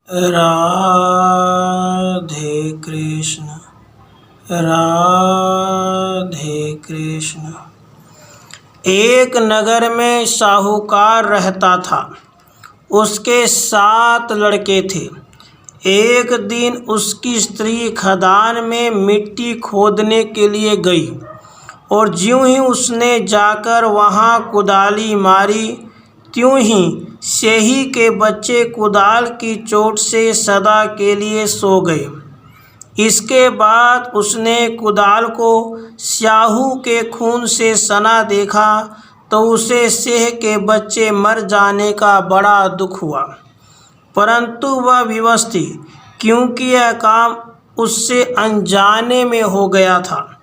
राधे कृष्ण राधे कृष्ण। एक नगर में साहूकार रहता था। उसके 7 लड़के थे। एक दिन उसकी स्त्री खदान में मिट्टी खोदने के लिए गई और ज्यों ही उसने जाकर वहां कुदाली मारी, त्यों ही सेही के बच्चे कुदाल की चोट से सदा के लिए सो गए। इसके बाद उसने कुदाल को स्याहू के खून से सना देखा तो उसे सेह के बच्चे मर जाने का बड़ा दुख हुआ, परंतु वह विवश थी क्योंकि यह काम उससे अनजाने में हो गया था।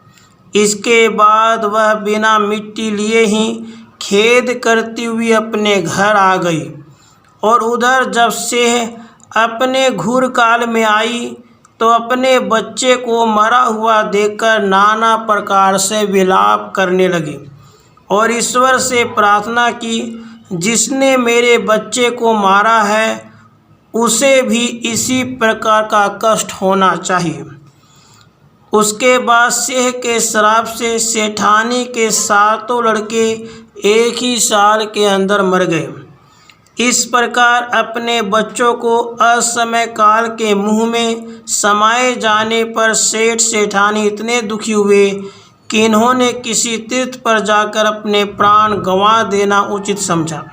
इसके बाद वह बिना मिट्टी लिए ही खेद करती हुई अपने घर आ गई और उधर जब सेह अपने घूर काल में आई तो अपने बच्चे को मरा हुआ देखकर नाना प्रकार से विलाप करने लगी और ईश्वर से प्रार्थना की, जिसने मेरे बच्चे को मारा है उसे भी इसी प्रकार का कष्ट होना चाहिए। उसके बाद सेह के श्राप से सेठानी के 7 लड़के एक ही साल के अंदर मर गए। इस प्रकार अपने बच्चों को असमय काल के मुंह में समाये जाने पर सेठ सेठानी इतने दुखी हुए कि इन्होंने किसी तीर्थ पर जाकर अपने प्राण गंवा देना उचित समझा।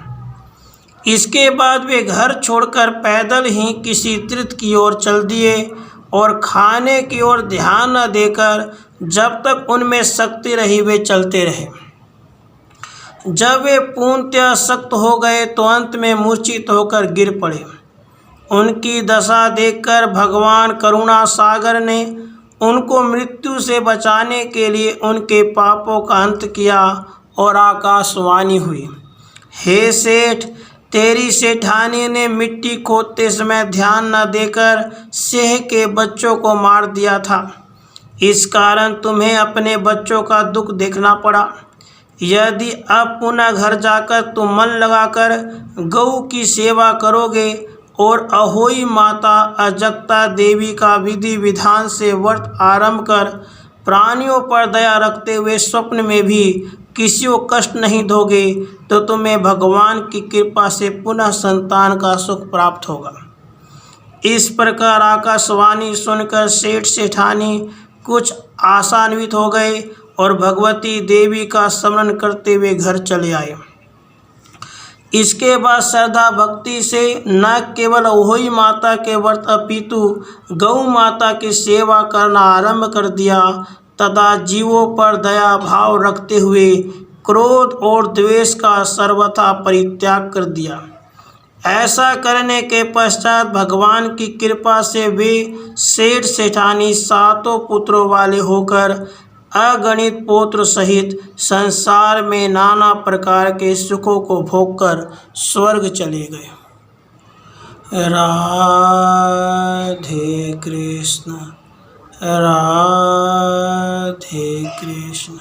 इसके बाद वे घर छोड़कर पैदल ही किसी तीर्थ की ओर चल दिए और खाने की ओर ध्यान न देकर जब तक उनमें शक्ति रही वे चलते रहे। जब वे पूर्णतः शक्त हो गए तो अंत में मूर्छित होकर गिर पड़े। उनकी दशा देखकर भगवान करुणा सागर ने उनको मृत्यु से बचाने के लिए उनके पापों का अंत किया और आकाशवाणी हुई, हे सेठ, तेरी सेठानी ने मिट्टी खोदते समय ध्यान न देकर सेह के बच्चों को मार दिया था। इस कारण तुम्हें अपने बच्चों का दुख देखना पड़ा। यदि अब पुनः घर जाकर तुम मन लगाकर गऊ की सेवा करोगे और अहोई माता अजगता देवी का विधि विधान से व्रत आरंभ कर प्राणियों पर दया रखते हुए स्वप्न में भी किसी को कष्ट नहीं दोगे तो तुम्हें भगवान की कृपा से पुनः संतान का सुख प्राप्त होगा। इस प्रकार आकाशवाणी सुनकर सेठ सेठानी कुछ आशान्वित हो गए और भगवती देवी का स्मरण करते हुए घर चले आए। इसके बाद श्रद्धा भक्ति से न केवल अहोई माता के व्रत अपितु गौ माता की सेवा करना आरंभ कर दिया तथा जीवों पर दया भाव रखते हुए क्रोध और द्वेष का सर्वथा परित्याग कर दिया। ऐसा करने के पश्चात भगवान की कृपा से वे सेठ सेठानी 7 पुत्रों वाले होकर अगणित पुत्र सहित संसार में नाना प्रकार के सुखों को भोगकर स्वर्ग चले गए। राधे कृष्ण राधे कृष्ण।